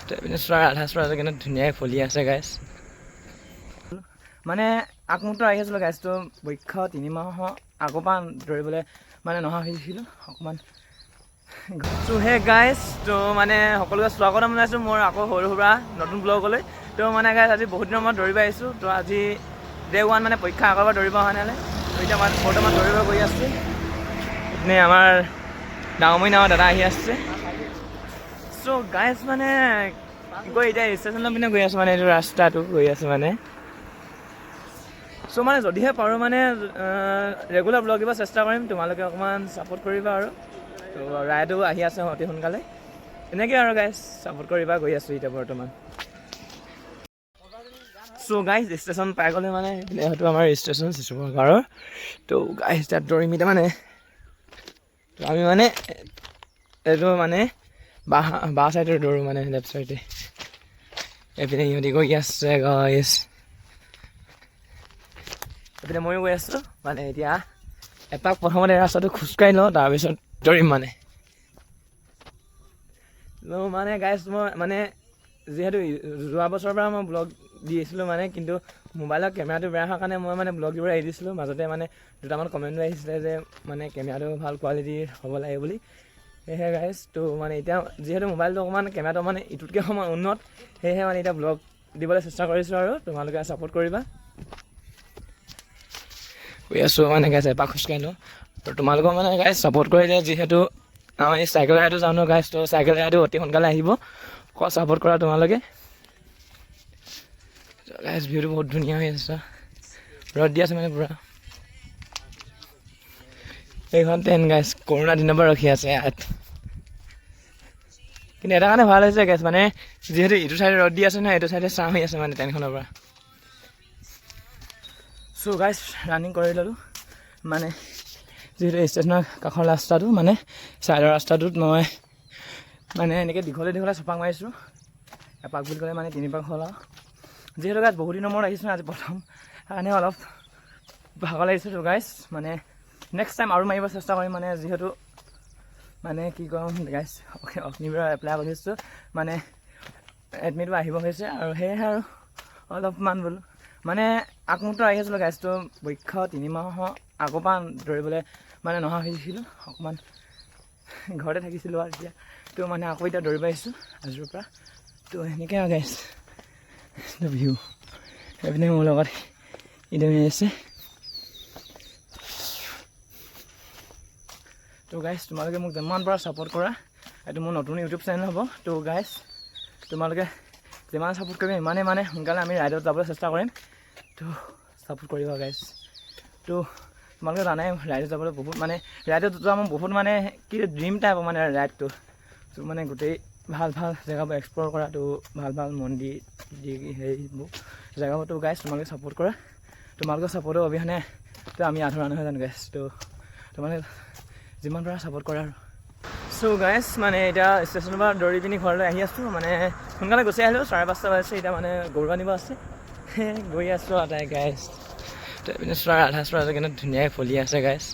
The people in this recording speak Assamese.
তো এইপিনে চোৱা ৰাধাচূড়া কিন্তু ধুনীয়াকৈ ফুলি আছে গাইছ। মানে আগমুহূৰ্ত আহি আছিলোঁ গাইছ, তো পৰীক্ষা 3 মাহৰ আগৰ পৰা দৌৰিবলৈ মানে নহা হৈছিলোঁ অকণমান। চ' হে গাইছ, তো মানে সকলোকে স্বাগতম জনাইছোঁ মোৰ আকৌ সৰু সুৰা নতুন ব্লগলৈ। তো মানে গাইছ আজি বহুত দিনৰ মূৰত দৌৰিব আহিছোঁ। তো আজি ডে 1 মানে পৰীক্ষা আগৰ পৰা দৌৰিব অহা নাই। তো এতিয়া মই বৰ্তমান দৌৰিব গৈ আছোঁ। এইপিনে আমাৰ ডাঙৰমণি নামৰ দাদা আহি আছে। চ' গাইছ মানে গৈ এতিয়া ষ্টেচনৰ পিনে গৈ আছোঁ, মানে এইটো ৰাস্তাটো গৈ আছোঁ মানে। চ' মানে যদিহে পাৰোঁ মানে ৰেগুলাৰ ব্লগ দিব চেষ্টা কৰিম, তোমালোকে অকণমান ছাপোৰ্ট কৰিবা আৰু। তো ৰাইডো আহি আছে অতি সোনকালে, এনেকৈ আৰু গাইজ ছাপোৰ্ট কৰিবা। গৈ আছোঁ এতিয়া বৰ্তমান। চ' গাইজ ষ্টেচন পাই গ'লে মানে হয়তো আমাৰ ষ্টেচন চিচুপাৰৰ। তো গাইজ তাত দৌৰিম এতিয়া মানে। তো আমি মানে এইটো মানে বাওঁ চাইডে দৌৰোঁ মানে, লেফ্ট চাইডে। এইপিনে সিহঁতি গৈ আছে গাইজ, এইপিনে ময়ো গৈ আছোঁ মানে। এতিয়া এপাক প্ৰথমতে ৰাস্তাটো খোজকাঢ়ি লওঁ, তাৰপিছত দৌৰিম মানে। মানে গাইজ মই মানে যিহেতু যোৱা বছৰৰ পৰা মই ব্লগ দি আছিলোঁ মানে, কিন্তু মোবাইলৰ কেমেৰাটো বেয়া হোৱাৰ কাৰণে মই মানে ব্লগ দিবলৈ এৰি দিছিলোঁ। মাজতে মানে দুটামান কমেণ্টো আহিছিলে যে মানে কেমেৰাটো ভাল কোৱালিটিৰ হ'ব লাগে বুলি। সেয়েহে গাইজ তো মানে এতিয়া যিহেতু মোবাইলটো অকণমান কেমেৰাটো মানে ইটোতকৈ অকণমান উন্নত, সেয়েহে মানে এতিয়া ব্লগ দিবলৈ চেষ্টা কৰিছোঁ আৰু তোমালোকে ছাপোৰ্ট কৰিবা। গৈ আছোঁ মানে গাইজ এপাক খোজকাঢ়ি লওঁ। তো তোমালোকৰ মানে গাইজ ছাপোৰ্ট কৰিলে, যিহেতু আমাৰ এই চাইকেল ৰাইডো যাওঁ ন গাইজ, তো চাইকেল ৰাইডো অতি সোনকালে আহিব। ছাপোৰ্ট কৰা তোমালোকে। গাইজ ভিউটো বহুত ধুনীয়া হৈ আছে, ৰ'দ দি আছে মানে পূৰা। এইখন ট্ৰেইন গাইজ কৰোণা দিনৰ পৰা ৰখি আছে ইয়াত। কিন্তু এটা কাৰণে ভাল হৈছে গাইজ, মানে যিহেতু ইটো চাইডে ৰ'দ দি আছে ন, এইটো চাইডে ছাঁ হৈ আছে মানে ট্ৰেইনখনৰ পৰা। চ' গাইজ ৰানিং কৰি ল'লোঁ মানে, যিহেতু ষ্টেচনৰ কাষৰ ৰাস্তাটো মানে ছাইডৰ ৰাস্তাটোত মই মানে এনেকৈ দীঘলে চপাক মাৰিছোঁ। এপাক বুলি ক'লে মানে 3 পাক হ'ল আৰু। যিহেতু গাইজ বহুত দিনৰ মূৰত আহিছোঁ আজি প্ৰথম, সেইকাৰণে অলপ ভাগৰ লাগিছোঁ। তো গাইজ মানে নেক্সট টাইম আৰু মাৰিব চেষ্টা কৰিম মানে, যিহেতু মানে কি ক'ম গাইজ অগ্নিবিৰৰ এপ্লাই কৰিছোঁ মানে, এডমিটো আহিব হৈছে আৰু সেয়েহে আৰু অলপমান বোলো মানে আগমুহূৰ্ত আহি আছিলোঁ গাইজ। তো পৰীক্ষা 3 মাহৰ আগৰ পৰা দৌৰিবলৈ মানে নহা হৈছিলোঁ অকণমান, ঘৰতে থাকিছিলোঁ আৰু এতিয়া। তো মানে আকৌ এতিয়া দৌৰিব আহিছোঁ আজিৰ পৰা। তো সেনেকৈ আৰু গাইজ ভিউ এইপিনে মোৰ লগত ইদমি আছে। তো গাইজ তোমালোকে মোক যিমান পাৰা ছাপোৰ্ট কৰা, এইটো মোৰ নতুন ইউটিউব চেনেল হ'ব। তো গাইজ তোমালোকে যিমান ছাপোৰ্ট কৰিবা ইমানেই মানে সোনকালে আমি ৰাইডত যাবলৈ চেষ্টা কৰিম। তো ছাপোৰ্ট কৰিবা গাইজ। তো তোমালোকে জানাই ৰাইডত যাবলৈ বহুত মানে, ৰাইডত যোৱা মোৰ বহুত মানে কি ড্ৰিম টাইপ মানে ৰাইডটো। তো মানে গোটেই ভাল জেগাবোৰ এক্সপ্ল'ৰ কৰা, তো ভাল মন্দিৰ দি সেইবোৰ জেগাবোৰতো গাইজ তোমালোকে ছাপোৰ্ট কৰা। তোমালোকৰ ছাপোৰ্টৰ অবিহনে তো আমি আধৰুৱা নহয় জানো গাইজ। তো তোমালোকে যিমান পাৰা ছাপোৰ্ট কৰা আৰু। চ' গাইজ মানে এতিয়া ষ্টেচনৰ পৰা দৌৰি পিনি ঘৰলৈ আহি আছোঁ মানে, সোনকালে গুচি আহিলোঁ, 5:30 বাজিছে। এতিয়া মানে গৰু আনিব আছে, গৈ আছোঁ আৰু তাই গাইজ। তো এইপিনে চোৱা ৰাধাচূড়া কিন্তু ধুনীয়াকৈ ফুলি আছে গাইজ।